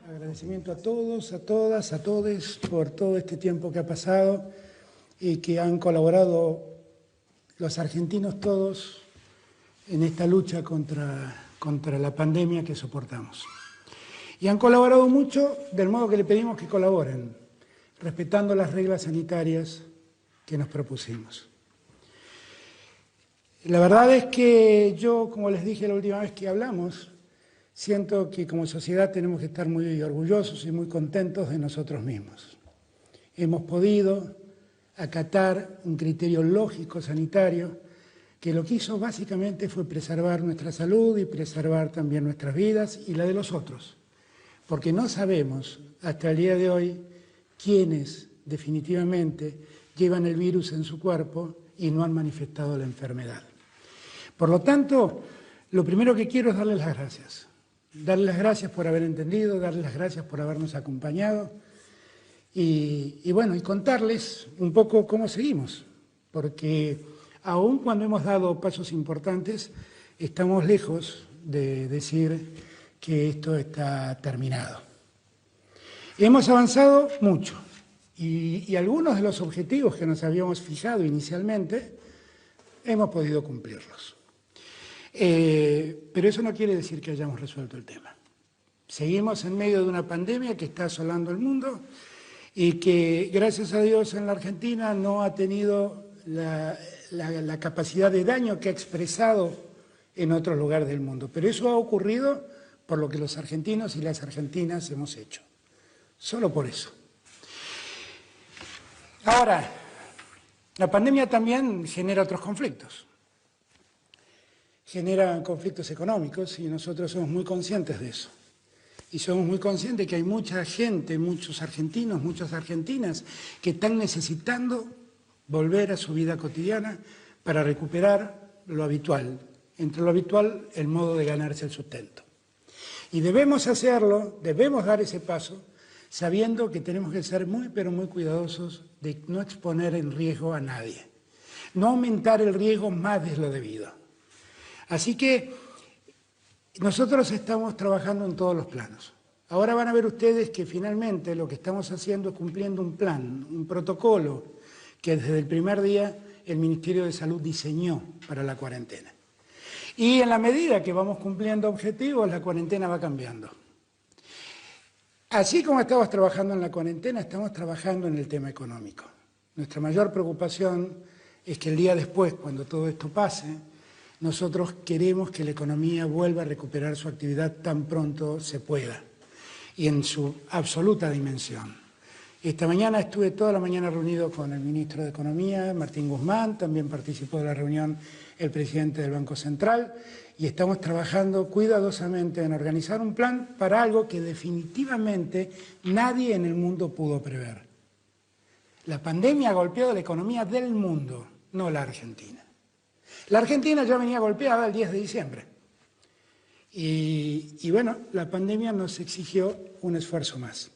Agradecimiento a todos, a todas, a todes por todo este tiempo que ha pasado y que han colaborado los argentinos todos en esta lucha contra la pandemia que soportamos. Y han colaborado mucho del modo que le pedimos que colaboren, respetando las reglas sanitarias que nos propusimos. La verdad es que yo, como les dije la última vez que hablamos, siento que como sociedad tenemos que estar muy orgullosos y muy contentos de nosotros mismos. Hemos podido acatar un criterio lógico sanitario que lo que hizo básicamente fue preservar nuestra salud y preservar también nuestras vidas y la de los otros. Porque no sabemos hasta el día de hoy quiénes definitivamente llevan el virus en su cuerpo y no han manifestado la enfermedad. Por lo tanto, lo primero que quiero es darles las gracias. Darles las gracias por haber entendido, darles las gracias por habernos acompañado y contarles un poco cómo seguimos. Porque aun cuando hemos dado pasos importantes, estamos lejos de decir que esto está terminado. Hemos avanzado mucho y algunos de los objetivos que nos habíamos fijado inicialmente hemos podido cumplirlos. Pero eso no quiere decir que hayamos resuelto el tema. Seguimos en medio de una pandemia que está asolando el mundo y que, gracias a Dios, en la Argentina no ha tenido la capacidad de daño que ha expresado en otros lugares del mundo. Pero eso ha ocurrido por lo que los argentinos y las argentinas hemos hecho. Solo por eso. Ahora, la pandemia también genera otros conflictos. Generan conflictos económicos y nosotros somos muy conscientes de eso. Y somos muy conscientes que hay mucha gente, muchos argentinos, muchas argentinas que están necesitando volver a su vida cotidiana para recuperar lo habitual. Entre lo habitual, el modo de ganarse el sustento. Y debemos hacerlo, debemos dar ese paso, sabiendo que tenemos que ser muy, pero muy cuidadosos de no exponer en riesgo a nadie. No aumentar el riesgo más de lo debido. Así que nosotros estamos trabajando en todos los planos. Ahora van a ver ustedes que finalmente lo que estamos haciendo es cumpliendo un plan, un protocolo que desde el primer día el Ministerio de Salud diseñó para la cuarentena. Y en la medida que vamos cumpliendo objetivos, la cuarentena va cambiando. Así como estamos trabajando en la cuarentena, estamos trabajando en el tema económico. Nuestra mayor preocupación es que el día después, cuando todo esto pase, nosotros queremos que la economía vuelva a recuperar su actividad tan pronto se pueda y en su absoluta dimensión. Esta mañana estuve toda la mañana reunido con el ministro de Economía, Martín Guzmán, también participó de la reunión el presidente del Banco Central y estamos trabajando cuidadosamente en organizar un plan para algo que definitivamente nadie en el mundo pudo prever. La pandemia ha golpeado la economía del mundo, no la Argentina. La Argentina ya venía golpeada el 10 de diciembre y la pandemia nos exigió un esfuerzo más.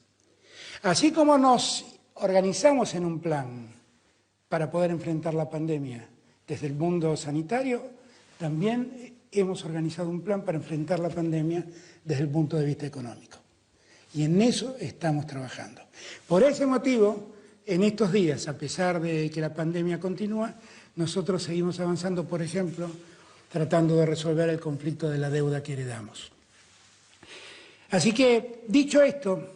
Así como nos organizamos en un plan para poder enfrentar la pandemia desde el mundo sanitario, también hemos organizado un plan para enfrentar la pandemia desde el punto de vista económico. Y en eso estamos trabajando. Por ese motivo, en estos días, a pesar de que la pandemia continúa, nosotros seguimos avanzando, por ejemplo, tratando de resolver el conflicto de la deuda que heredamos. Así que, dicho esto,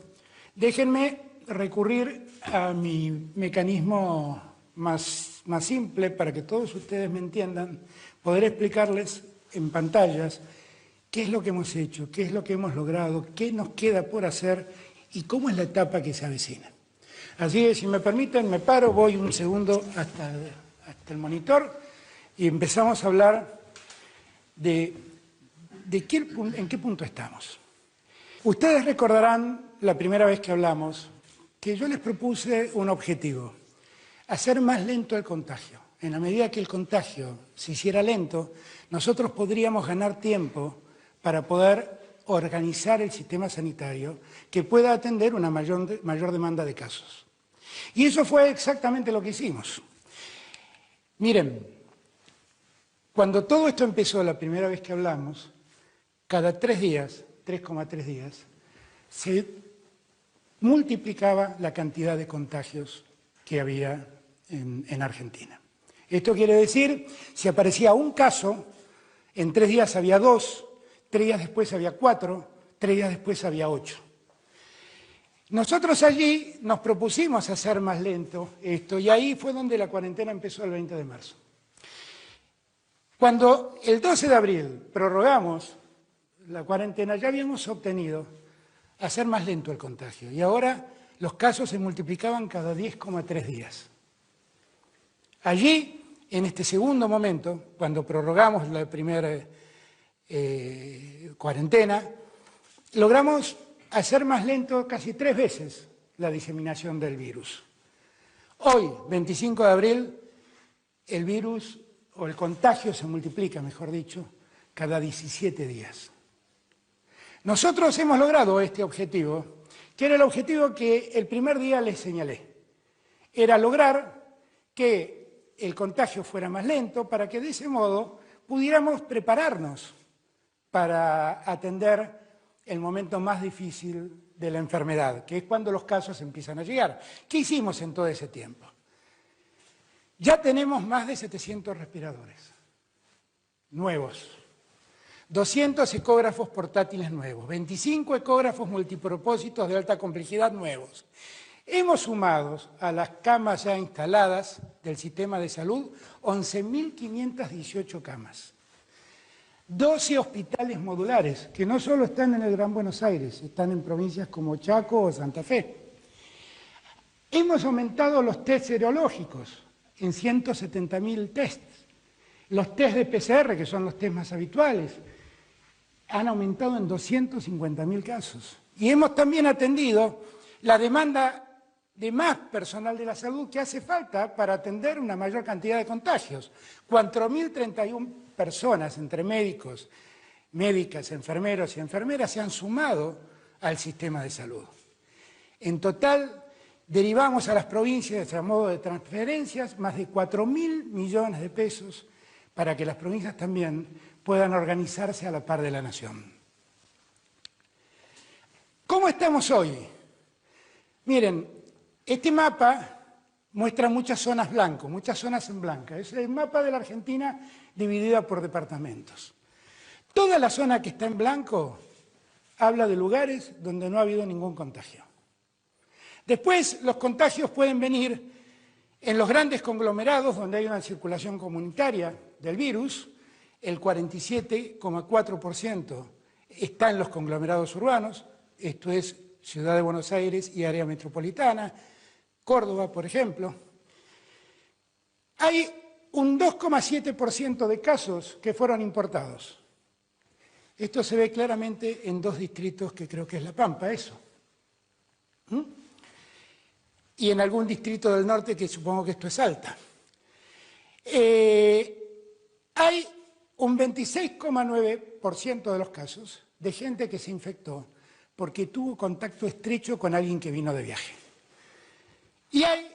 déjenme recurrir a mi mecanismo más simple para que todos ustedes me entiendan, poder explicarles en pantallas qué es lo que hemos hecho, qué es lo que hemos logrado, qué nos queda por hacer y cómo es la etapa que se avecina. Así que, si me permiten, me paro, voy un segundo hasta el monitor y empezamos a hablar de en qué punto estamos. Ustedes recordarán la primera vez que hablamos que yo les propuse un objetivo, hacer más lento el contagio. En la medida que el contagio se hiciera lento, nosotros podríamos ganar tiempo para poder organizar el sistema sanitario que pueda atender una mayor demanda de casos. Y eso fue exactamente lo que hicimos. Miren, cuando todo esto empezó la primera vez que hablamos, cada 3 días, 3,3 días, se multiplicaba la cantidad de contagios que había en Argentina. Esto quiere decir, si aparecía un caso, en 3 días había 2, 3 días después había 4, 3 días después había 8. Nosotros allí nos propusimos hacer más lento esto, y ahí fue donde la cuarentena empezó el 20 de marzo. Cuando el 12 de abril prorrogamos la cuarentena, ya habíamos obtenido hacer más lento el contagio, y ahora los casos se multiplicaban cada 10,3 días. Allí, en este segundo momento, cuando prorrogamos la primera cuarentena, logramos hacer más lento casi 3 veces la diseminación del virus. Hoy, 25 de abril, el virus, o el contagio se multiplica, mejor dicho, cada 17 días. Nosotros hemos logrado este objetivo, que era el objetivo que el primer día les señalé. Era lograr que el contagio fuera más lento para que de ese modo pudiéramos prepararnos para atender el momento más difícil de la enfermedad, que es cuando los casos empiezan a llegar. ¿Qué hicimos en todo ese tiempo? Ya tenemos más de 700 respiradores nuevos, 200 ecógrafos portátiles nuevos, 25 ecógrafos multipropósitos de alta complejidad nuevos. Hemos sumado a las camas ya instaladas del sistema de salud 11.518 camas. 12 hospitales modulares, que no solo están en el Gran Buenos Aires, están en provincias como Chaco o Santa Fe. Hemos aumentado los test serológicos en 170.000 tests. Los test de PCR, que son los test más habituales, han aumentado en 250.000 casos. Y hemos también atendido la demanda de más personal de la salud que hace falta para atender una mayor cantidad de contagios. 4.031 personas, entre médicos, médicas, enfermeros y enfermeras, se han sumado al sistema de salud. En total, derivamos a las provincias, a modo de transferencias, más de 4.000 millones de pesos para que las provincias también puedan organizarse a la par de la nación. ¿Cómo estamos hoy? Miren, este mapa muestra muchas zonas blancas, muchas zonas en blanca. Es el mapa de la Argentina dividida por departamentos. Toda la zona que está en blanco habla de lugares donde no ha habido ningún contagio. Después, los contagios pueden venir en los grandes conglomerados donde hay una circulación comunitaria del virus. El 47,4% está en los conglomerados urbanos, esto es Ciudad de Buenos Aires y área metropolitana, Córdoba, por ejemplo. Hay un 2,7% de casos que fueron importados. Esto se ve claramente en 2 distritos que creo que es La Pampa, eso. Y en algún distrito del norte que supongo que esto es Salta. Hay un 26,9% de los casos de gente que se infectó porque tuvo contacto estrecho con alguien que vino de viaje. Y hay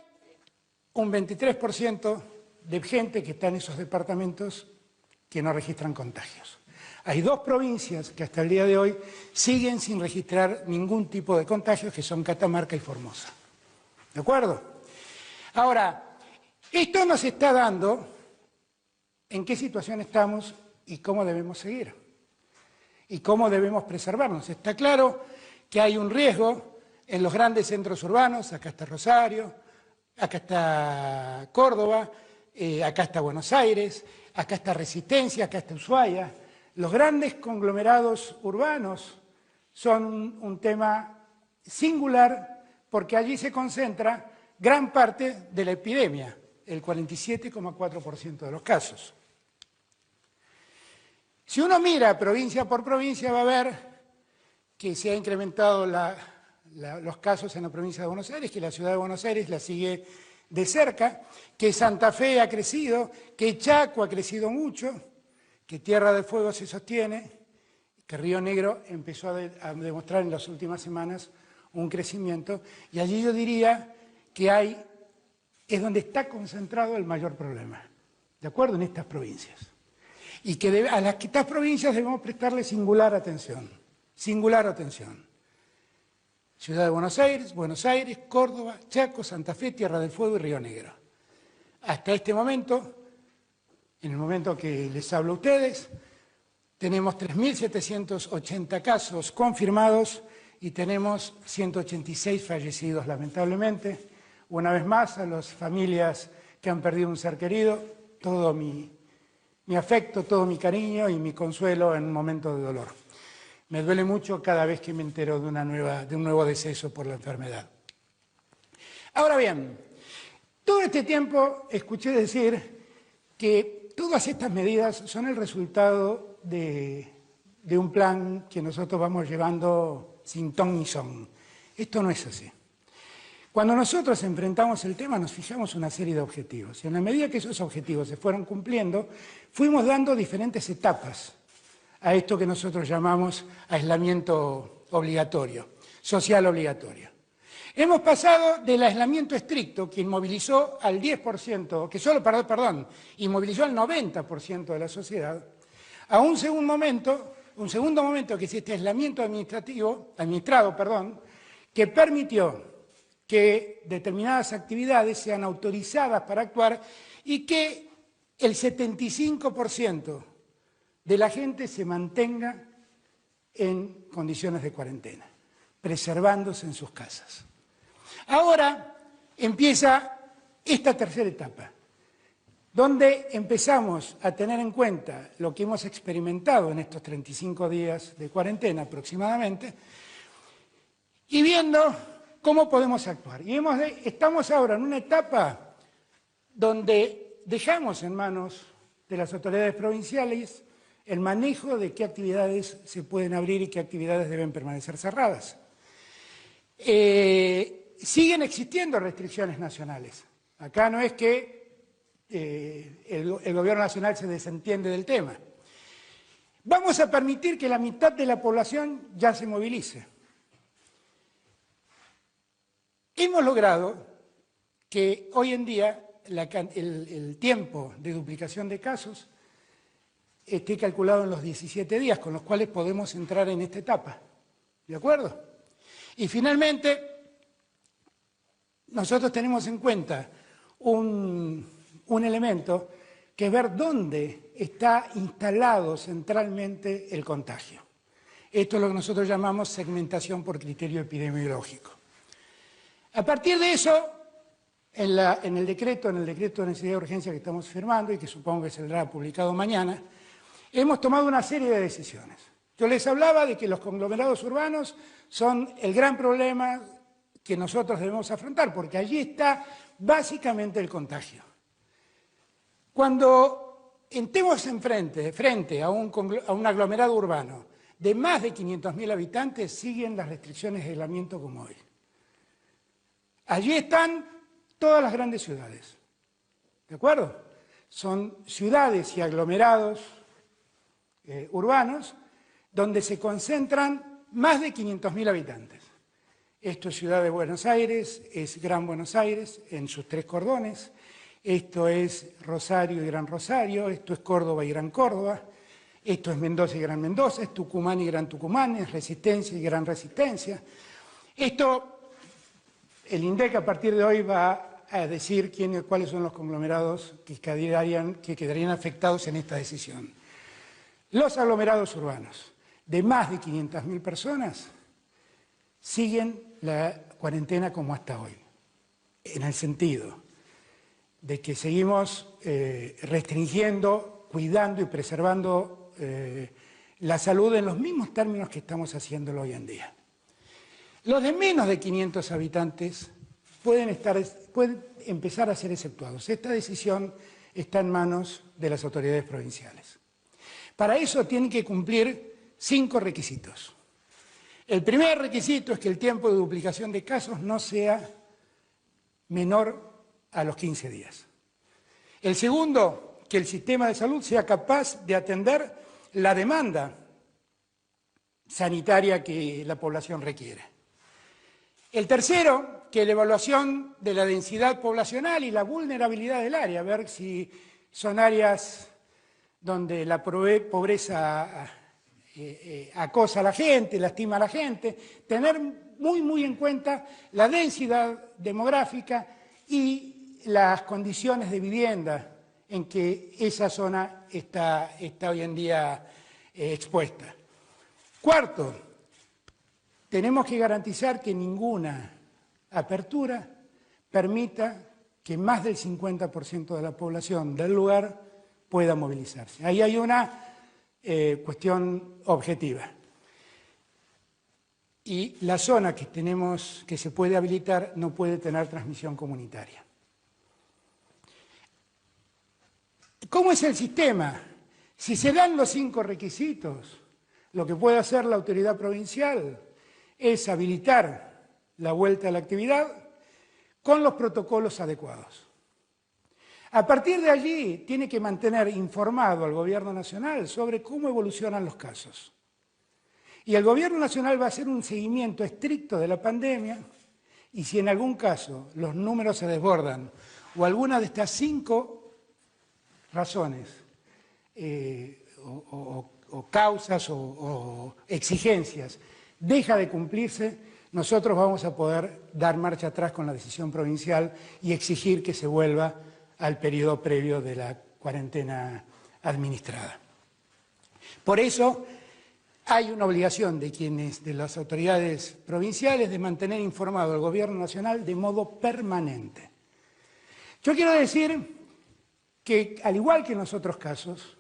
un 23% de gente que está en esos departamentos que no registran contagios. Hay 2 provincias que hasta el día de hoy siguen sin registrar ningún tipo de contagios, que son Catamarca y Formosa. ¿De acuerdo? Ahora, esto nos está dando en qué situación estamos y cómo debemos seguir. Y cómo debemos preservarnos. Está claro que hay un riesgo en los grandes centros urbanos, acá está Rosario, acá está Córdoba, acá está Buenos Aires, acá está Resistencia, acá está Ushuaia. Los grandes conglomerados urbanos son un tema singular porque allí se concentra gran parte de la epidemia, el 47,4% de los casos. Si uno mira provincia por provincia va a ver que se ha incrementado los casos en la provincia de Buenos Aires, que la ciudad de Buenos Aires la sigue de cerca, que Santa Fe ha crecido, que Chaco ha crecido mucho, que Tierra del Fuego se sostiene, que Río Negro empezó a demostrar en las últimas semanas un crecimiento, y allí yo diría que es donde está concentrado el mayor problema, ¿de acuerdo? En estas provincias. Y que a estas provincias debemos prestarle singular atención, singular atención. Ciudad de Buenos Aires, Córdoba, Chaco, Santa Fe, Tierra del Fuego y Río Negro. Hasta este momento, en el momento que les hablo a ustedes, tenemos 3.780 casos confirmados y tenemos 186 fallecidos, lamentablemente. Una vez más, a las familias que han perdido un ser querido, todo mi afecto, todo mi cariño y mi consuelo en un momento de dolor. Me duele mucho cada vez que me entero de un nuevo deceso por la enfermedad. Ahora bien, todo este tiempo escuché decir que todas estas medidas son el resultado de un plan que nosotros vamos llevando sin ton ni son. Esto no es así. Cuando nosotros enfrentamos el tema nos fijamos una serie de objetivos y en la medida que esos objetivos se fueron cumpliendo, fuimos dando diferentes etapas a esto que nosotros llamamos aislamiento obligatorio, social obligatorio. Hemos pasado del aislamiento estricto, que inmovilizó al 10%, que solo, inmovilizó al 90% de la sociedad, a un segundo momento que es este aislamiento administrado, que permitió que determinadas actividades sean autorizadas para actuar y que el 75% de la gente se mantenga en condiciones de cuarentena, preservándose en sus casas. Ahora empieza esta tercera etapa, donde empezamos a tener en cuenta lo que hemos experimentado en estos 35 días de cuarentena aproximadamente, y viendo cómo podemos actuar. Y estamos ahora en una etapa donde dejamos en manos de las autoridades provinciales el manejo de qué actividades se pueden abrir y qué actividades deben permanecer cerradas. Siguen existiendo restricciones nacionales. Acá no es que el gobierno nacional se desentiende del tema. Vamos a permitir que la mitad de la población ya se movilice. Hemos logrado que hoy en día el tiempo de duplicación de casos esté calculado en los 17 días, con los cuales podemos entrar en esta etapa. ¿De acuerdo? Y finalmente, nosotros tenemos en cuenta un elemento que es ver dónde está instalado centralmente el contagio. Esto es lo que nosotros llamamos segmentación por criterio epidemiológico. A partir de eso, en el decreto de necesidad de urgencia que estamos firmando y que supongo que saldrá publicado mañana, hemos tomado una serie de decisiones. Yo les hablaba de que los conglomerados urbanos son el gran problema que nosotros debemos afrontar, porque allí está básicamente el contagio. Cuando estemos frente a un aglomerado urbano de más de 500.000 habitantes, siguen las restricciones de aislamiento como hoy. Allí están todas las grandes ciudades, ¿de acuerdo? Son ciudades y aglomerados urbanos donde se concentran más de 500.000 habitantes. Esto es Ciudad de Buenos Aires, es Gran Buenos Aires en sus 3 cordones, esto es Rosario y Gran Rosario, esto es Córdoba y Gran Córdoba, esto es Mendoza y Gran Mendoza, es Tucumán y Gran Tucumán, es Resistencia y Gran Resistencia. El INDEC a partir de hoy va a decir cuáles son los conglomerados que quedarían afectados en esta decisión. Los aglomerados urbanos de más de 500.000 personas siguen la cuarentena como hasta hoy, en el sentido de que seguimos restringiendo, cuidando y preservando la salud en los mismos términos que estamos haciéndolo hoy en día. Los de menos de 500 habitantes pueden empezar a ser exceptuados. Esta decisión está en manos de las autoridades provinciales. Para eso tienen que cumplir 5 requisitos. El primer requisito es que el tiempo de duplicación de casos no sea menor a los 15 días. El segundo, que el sistema de salud sea capaz de atender la demanda sanitaria que la población requiere. El tercero, que la evaluación de la densidad poblacional y la vulnerabilidad del área, ver si son áreas donde la pobreza acosa a la gente, lastima a la gente, tener muy en cuenta la densidad demográfica y las condiciones de vivienda en que esa zona está hoy en día expuesta. Cuarto, tenemos que garantizar que ninguna apertura permita que más del 50% de la población del lugar pueda movilizarse. Ahí hay una cuestión objetiva. Y la zona que se puede habilitar no puede tener transmisión comunitaria. ¿Cómo es el sistema? Si se dan los 5 requisitos, lo que puede hacer la autoridad provincial es habilitar la vuelta a la actividad con los protocolos adecuados. A partir de allí, tiene que mantener informado al Gobierno Nacional sobre cómo evolucionan los casos. Y el Gobierno Nacional va a hacer un seguimiento estricto de la pandemia y si en algún caso los números se desbordan o alguna de estas 5 razones o causas o exigencias deja de cumplirse, nosotros vamos a poder dar marcha atrás con la decisión provincial y exigir que se vuelva al periodo previo de la cuarentena administrada. Por eso hay una obligación de las autoridades provinciales de mantener informado al Gobierno Nacional de modo permanente. Yo quiero decir que, al igual que en los otros casos,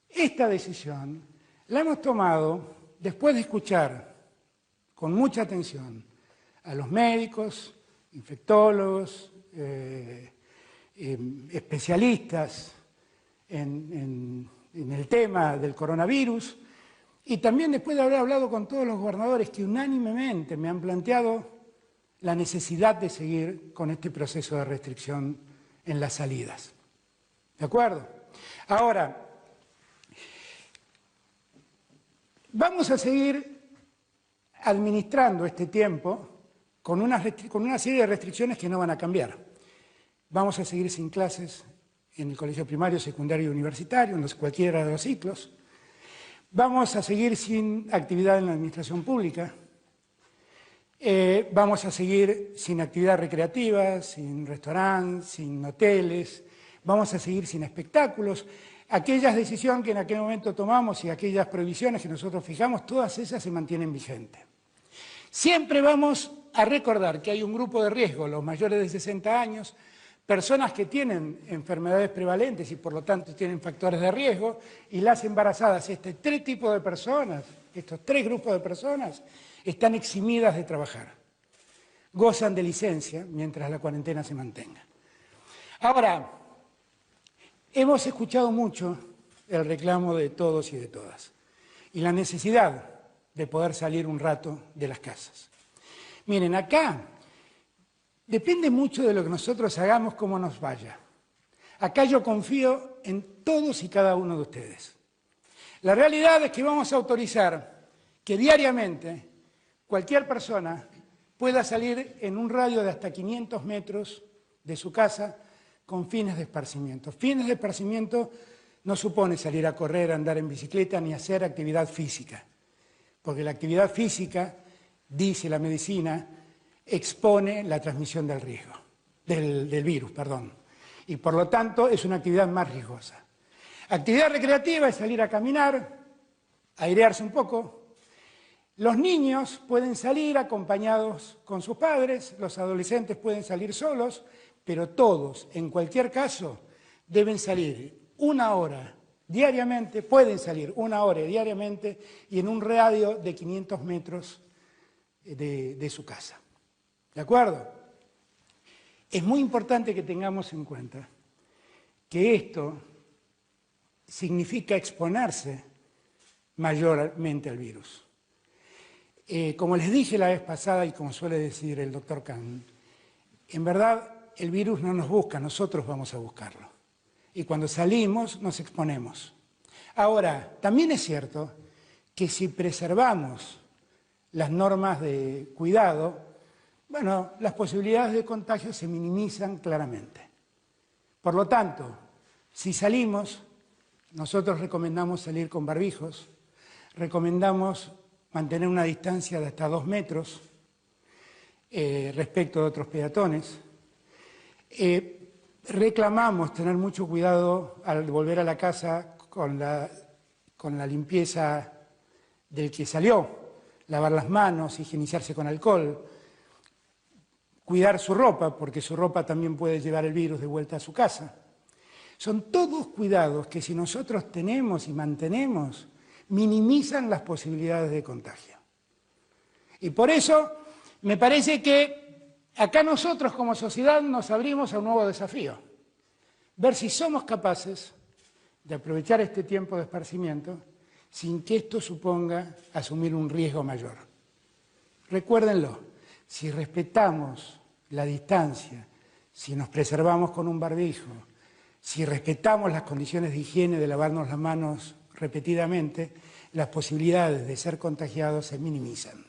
esta decisión la hemos tomado después de escuchar con mucha atención a los médicos, infectólogos, especialistas en el tema del coronavirus y también después de haber hablado con todos los gobernadores que unánimemente me han planteado la necesidad de seguir con este proceso de restricción en las salidas. ¿De acuerdo? Ahora, vamos a seguir administrando este tiempo con una serie de restricciones que no van a cambiar. Vamos a seguir sin clases en el colegio primario, secundario y universitario, en cualquiera de los ciclos. Vamos a seguir sin actividad en la administración pública. Vamos a seguir sin actividad recreativa, sin restaurantes, sin hoteles. Vamos a seguir sin espectáculos. Aquellas decisiones que en aquel momento tomamos y aquellas prohibiciones que nosotros fijamos, todas esas se mantienen vigentes. Siempre vamos a recordar que hay un grupo de riesgo, los mayores de 60 años, personas que tienen enfermedades prevalentes y por lo tanto tienen factores de riesgo, y las embarazadas. Estos 3 tipos de personas, estos 3 grupos de personas, están eximidas de trabajar. Gozan de licencia mientras la cuarentena se mantenga. Ahora, hemos escuchado mucho el reclamo de todos y de todas y la necesidad de poder salir un rato de las casas. Miren, acá depende mucho de lo que nosotros hagamos, cómo nos vaya. Acá yo confío en todos y cada uno de ustedes. La realidad es que vamos a autorizar que diariamente cualquier persona pueda salir en un radio de hasta 500 metros de su casa con fines de esparcimiento. Fines de esparcimiento no supone salir a correr, andar en bicicleta ni hacer actividad física, porque la actividad física, dice la medicina, expone la transmisión del virus, y por lo tanto es una actividad más riesgosa. Actividad recreativa es salir a caminar, airearse un poco. Los niños pueden salir acompañados con sus padres, los adolescentes pueden salir solos, pero todos, en cualquier caso, deben salir 1 hora diariamente, pueden salir 1 hora diariamente y en un radio de 500 metros de su casa. ¿De acuerdo? Es muy importante que tengamos en cuenta que esto significa exponerse mayormente al virus. Como les dije la vez pasada y como suele decir el doctor Kahn, en verdad el virus no nos busca, nosotros vamos a buscarlo. Y cuando salimos nos exponemos. Ahora, también es cierto que si preservamos las normas de cuidado, bueno, las posibilidades de contagio se minimizan claramente. Por lo tanto, si salimos, nosotros recomendamos salir con barbijos, recomendamos mantener una distancia de hasta 2 metros respecto de otros peatones. Reclamamos tener mucho cuidado al volver a la casa con la limpieza del que salió, lavar las manos, higienizarse con alcohol, cuidar su ropa, porque su ropa también puede llevar el virus de vuelta a su casa. Son todos cuidados que si nosotros tenemos y mantenemos, minimizan las posibilidades de contagio. Y por eso me parece que acá nosotros como sociedad nos abrimos a un nuevo desafío. Ver si somos capaces de aprovechar este tiempo de esparcimiento sin que esto suponga asumir un riesgo mayor. Recuérdenlo, si respetamos la distancia, si nos preservamos con un barbijo, si respetamos las condiciones de higiene de lavarnos las manos repetidamente, las posibilidades de ser contagiados se minimizan.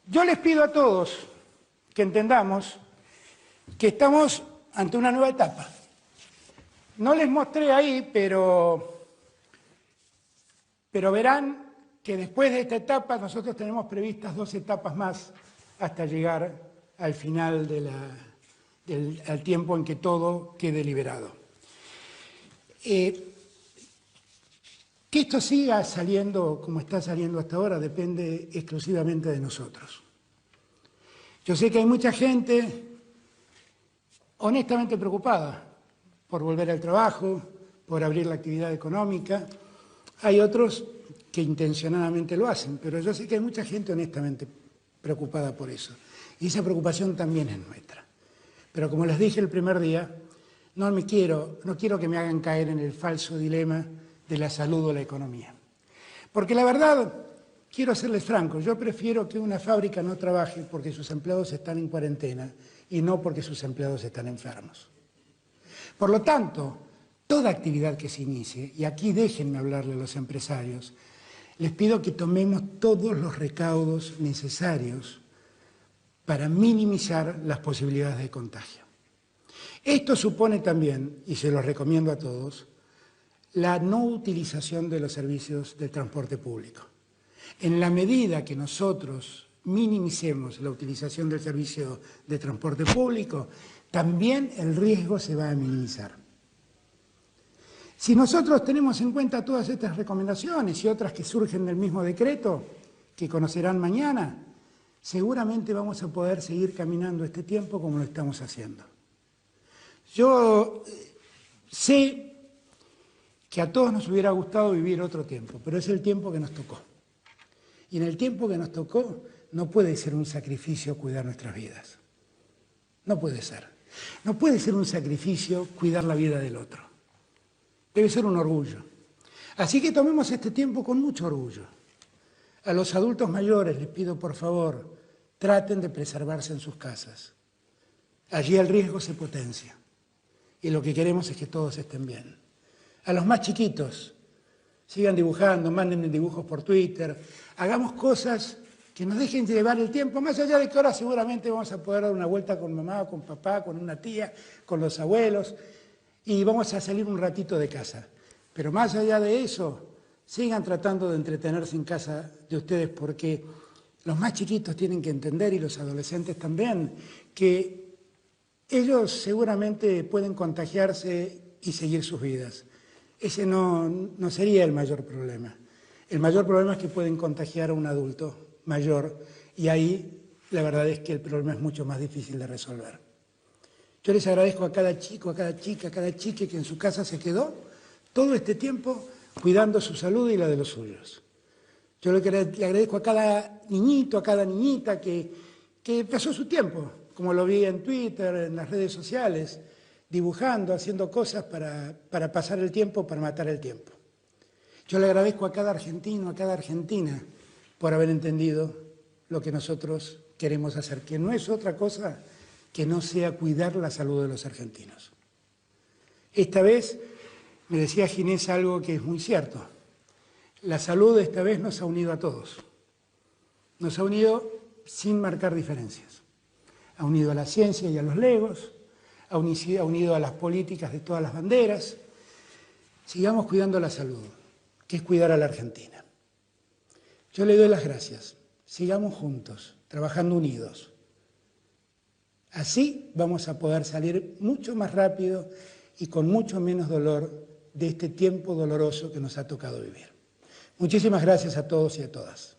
Yo les pido a todos que entendamos que estamos ante una nueva etapa. No les mostré ahí, pero verán que después de esta etapa nosotros tenemos previstas 2 etapas más hasta llegar al final al tiempo en que todo quede liberado. Que esto siga saliendo como está saliendo hasta ahora depende exclusivamente de nosotros. Yo sé que hay mucha gente honestamente preocupada por volver al trabajo, por abrir la actividad económica. Hay otros que intencionadamente lo hacen, pero yo sé que hay mucha gente honestamente preocupada por eso. Y esa preocupación también es nuestra. Pero como les dije el primer día, no quiero que me hagan caer en el falso dilema de la salud o la economía. Porque la verdad, quiero serles franco, yo prefiero que una fábrica no trabaje porque sus empleados están en cuarentena y no porque sus empleados están enfermos. Por lo tanto, toda actividad que se inicie, y aquí déjenme hablarle a los empresarios, les pido que tomemos todos los recaudos necesarios para minimizar las posibilidades de contagio. Esto supone también, y se los recomiendo a todos, la no utilización de los servicios de transporte público. En la medida que nosotros minimicemos la utilización del servicio de transporte público, también el riesgo se va a minimizar. Si nosotros tenemos en cuenta todas estas recomendaciones y otras que surgen del mismo decreto, que conocerán mañana, seguramente vamos a poder seguir caminando este tiempo como lo estamos haciendo. Yo sé que a todos nos hubiera gustado vivir otro tiempo, pero es el tiempo que nos tocó. Y en el tiempo que nos tocó no puede ser un sacrificio cuidar nuestras vidas. No puede ser. No puede ser un sacrificio cuidar la vida del otro. Debe ser un orgullo. Así que tomemos este tiempo con mucho orgullo. A los adultos mayores les pido, por favor, traten de preservarse en sus casas. Allí el riesgo se potencia. Y lo que queremos es que todos estén bien. A los más chiquitos, sigan dibujando, manden dibujos por Twitter, hagamos cosas que nos dejen llevar el tiempo, más allá de que ahora seguramente vamos a poder dar una vuelta con mamá, con papá, con una tía, con los abuelos, y vamos a salir un ratito de casa. Pero más allá de eso, sigan tratando de entretenerse en casa de ustedes, porque los más chiquitos tienen que entender, y los adolescentes también, que ellos seguramente pueden contagiarse y seguir sus vidas. Ese no sería el mayor problema. El mayor problema es que pueden contagiar a un adulto mayor, y ahí la verdad es que el problema es mucho más difícil de resolver. Yo les agradezco a cada chico, a cada chica, a cada chique que en su casa se quedó todo este tiempo cuidando su salud y la de los suyos. Yo le agradezco a cada niñito, a cada niñita que pasó su tiempo, como lo vi en Twitter, en las redes sociales, dibujando, haciendo cosas para pasar el tiempo, para matar el tiempo. Yo le agradezco a cada argentino, a cada argentina, por haber entendido lo que nosotros queremos hacer, que no es otra cosa que no sea cuidar la salud de los argentinos. Esta vez me decía Ginés algo que es muy cierto. La salud esta vez nos ha unido a todos. Nos ha unido sin marcar diferencias. Ha unido a la ciencia y a los legos, ha unido a las políticas de todas las banderas. Sigamos cuidando la salud, que es cuidar a la Argentina. Yo le doy las gracias. Sigamos juntos, trabajando unidos. Así vamos a poder salir mucho más rápido y con mucho menos dolor de este tiempo doloroso que nos ha tocado vivir. Muchísimas gracias a todos y a todas.